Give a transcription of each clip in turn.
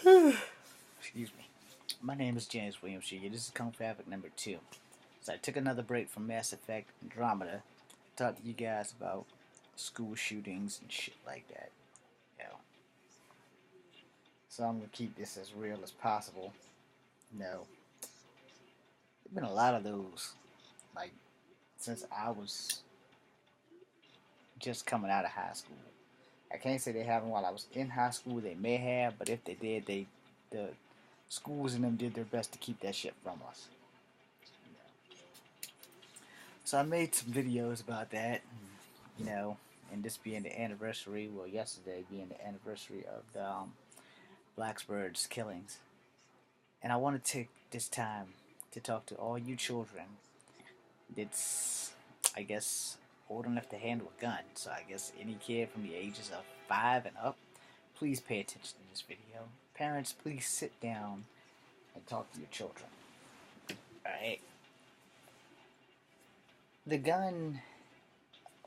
Excuse me. My name is James Williams Jr. This is Kung Fu Havoc number 2. So I took another break from Mass Effect Andromeda to talk to you guys about school shootings and shit like that. You know. So I'm gonna keep this as real as possible. No. There've been a lot of those. Like since I was just coming out of high school. I can't say they haven't while I was in high school. They may have, but if they did, the schools and them did their best to keep that shit from us. So I made some videos about that, and this being the anniversary, well, yesterday being the anniversary of the Blacksburg's killings. And I want to take this time to talk to all you children that's, I guess, old enough to handle a gun. So I guess any kid from the ages of 5 and up, please pay attention to this video. Parents, please sit down and talk to your children. Alright? The gun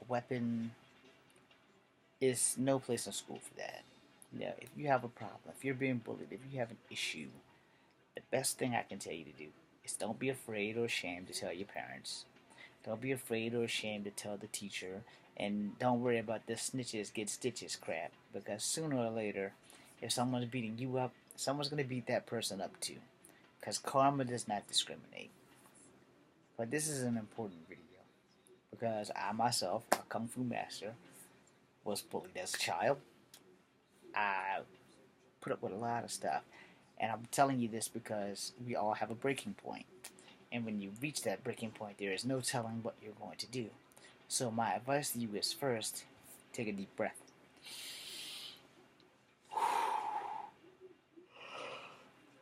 weapon is no place in school for that. If you have a problem, if you're being bullied, if you have an issue, the best thing I can tell you to do is don't be afraid or ashamed to tell your parents. Don't be afraid or ashamed to tell the teacher. And don't worry about the snitches get stitches crap. Because sooner or later, if someone's beating you up, someone's going to beat that person up too. Because karma does not discriminate. But this is an important video. Because I myself, a Kung Fu master, was bullied as a child. I put up with a lot of stuff. And I'm telling you this because we all have a breaking point. And when you reach that breaking point, there is no telling what you're going to do. So my advice to you is first, take a deep breath.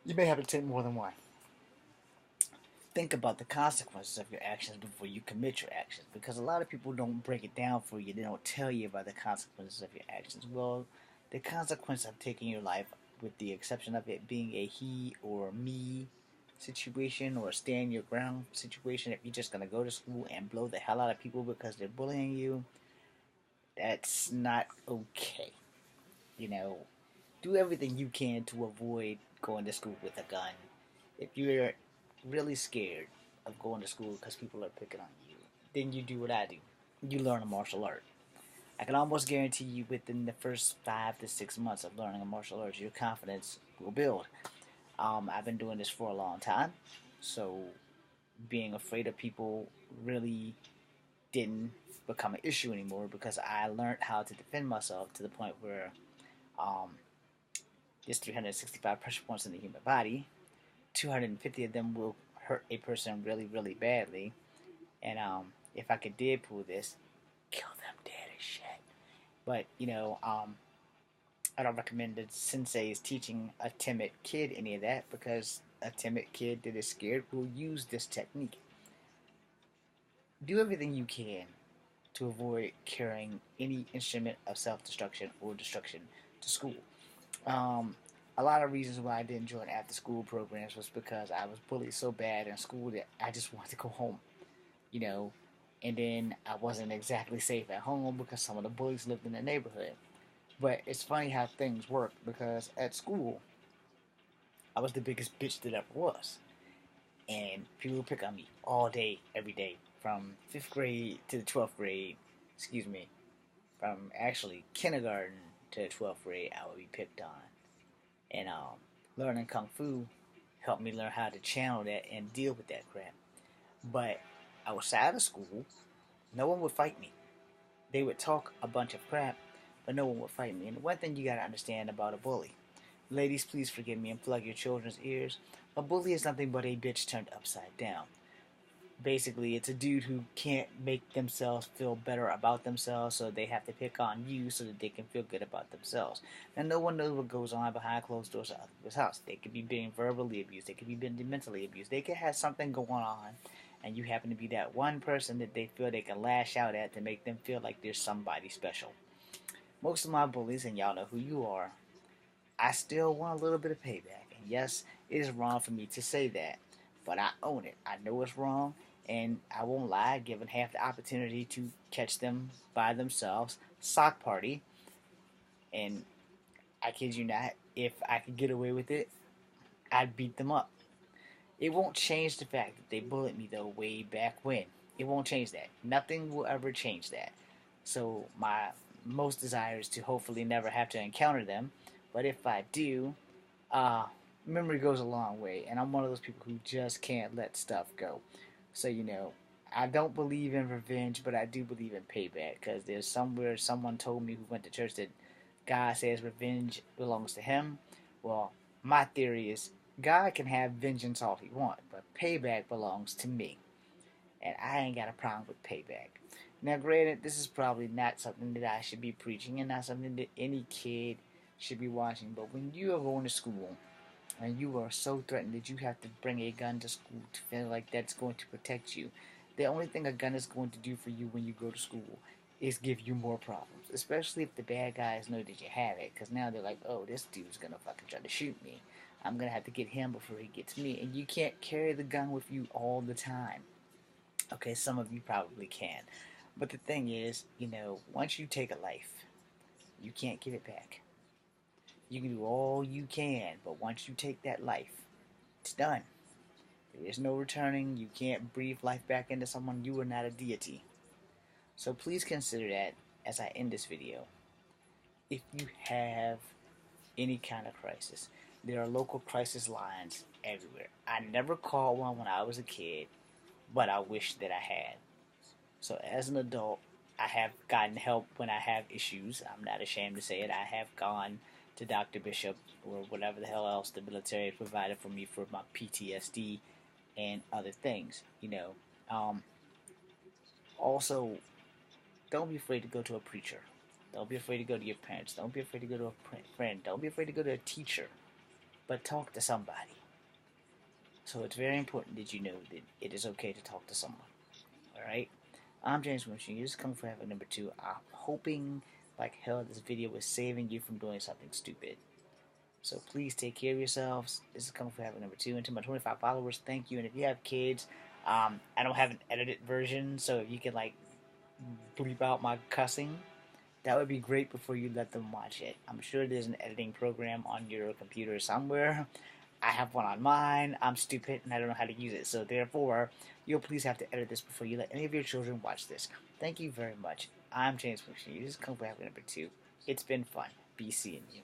You may have to take more than one. Think about the consequences of your actions before you commit your actions. Because a lot of people don't break it down for you. They don't tell you about the consequences of your actions. Well, the consequence of taking your life, with the exception of it being a he or me situation or a stand your ground situation, if you're just going to go to school and blow the hell out of people because they're bullying you, that's not okay. Do everything you can to avoid going to school with a gun. If you're really scared of going to school because people are picking on you, then you do what I do. You learn a martial art. I can almost guarantee you within the first 5 to 6 months of learning a martial arts, your confidence will build. I've been doing this for a long time, so being afraid of people really didn't become an issue anymore because I learned how to defend myself to the point where um, there's 365 pressure points in the human body. 250 of them will hurt a person really, really badly. And if I could did pull this, kill them dead as shit. But, I don't recommend that senseis teaching a timid kid any of that because a timid kid that is scared will use this technique. Do everything you can to avoid carrying any instrument of self-destruction or destruction to school. Um, a lot of reasons why I didn't join after-school programs was because I was bullied so bad in school that I just wanted to go home, you know. And then I wasn't exactly safe at home because some of the bullies lived in the neighborhood. But it's funny how things work because at school, I was the biggest bitch that ever was. And people would pick on me all day, every day, from 5th grade to the 12th grade, excuse me, from actually kindergarten to the 12th grade, I would be picked on. And learning Kung Fu helped me learn how to channel that and deal with that crap. But outside of school, no one would fight me. They would talk a bunch of crap, but no one would fight me. And one thing you gotta understand about a bully, ladies, please forgive me and plug your children's ears. A bully is nothing but a bitch turned upside down. Basically, it's a dude who can't make themselves feel better about themselves, so they have to pick on you so that they can feel good about themselves. And no one knows what goes on behind closed doors at other people's house. They could be being verbally abused. They could be being mentally abused. They could have something going on, and you happen to be that one person that they feel they can lash out at to make them feel like there's somebody special. Most of my bullies, and y'all know who you are, I still want a little bit of payback. And yes, it is wrong for me to say that, but I own it. I know it's wrong, and I won't lie, given half the opportunity to catch them by themselves, sock party, and I kid you not, if I could get away with it, I'd beat them up. It won't change the fact that they bullied me though way back when. It won't change that. Nothing will ever change that. So my most desire is to hopefully never have to encounter them. But if I do, uh, memory goes a long way, and I'm one of those people who just can't let stuff go. So I don't believe in revenge, but I do believe in payback. Because there's somewhere someone told me who went to church that God says revenge belongs to Him. Well, my theory is God can have vengeance all He wants, but payback belongs to me, and I ain't got a problem with payback. Now, granted, this is probably not something that I should be preaching, and not something that any kid should be watching. But when you are going to school and you are so threatened that you have to bring a gun to school to feel like that's going to protect you, the only thing a gun is going to do for you when you go to school is give you more problems. Especially if the bad guys know that you have it, because now they're like, oh, this dude's gonna fucking try to shoot me. I'm gonna have to get him before he gets me. And you can't carry the gun with you all the time. Okay, some of you probably can. But the thing is, once you take a life, you can't give it back. You can do all you can, but once you take that life, it's done. There is no returning. You can't breathe life back into someone. You are not a deity. So please consider that as I end this video. If you have any kind of crisis, there are local crisis lines everywhere. I never called one when I was a kid, but I wish that I had. So as an adult, I have gotten help when I have issues. I'm not ashamed to say it. I have gone to Dr. Bishop or whatever the hell else the military provided for me for my PTSD and other things. Also, don't be afraid to go to a preacher. Don't be afraid to go to your parents. Don't be afraid to go to a friend. Don't be afraid to go to a teacher. But talk to somebody. So it's very important that you know that it is okay to talk to someone. Alright? I'm James Winston. This is Kung Fu Havoc number 2. I'm hoping like hell this video was saving you from doing something stupid. So please take care of yourselves. This is Kung Fu Havoc number 2. And to my 25 followers, thank you. And if you have kids, I don't have an edited version, so if you can bleep out my cussing, that would be great before you let them watch it. I'm sure there's an editing program on your computer somewhere. I have one on mine. I'm stupid and I don't know how to use it. So therefore, you'll please have to edit this before you let any of your children watch this. Thank you very much. I'm James Winston. This is Kung Fu Havoc number 2. It's been fun. Be seeing you.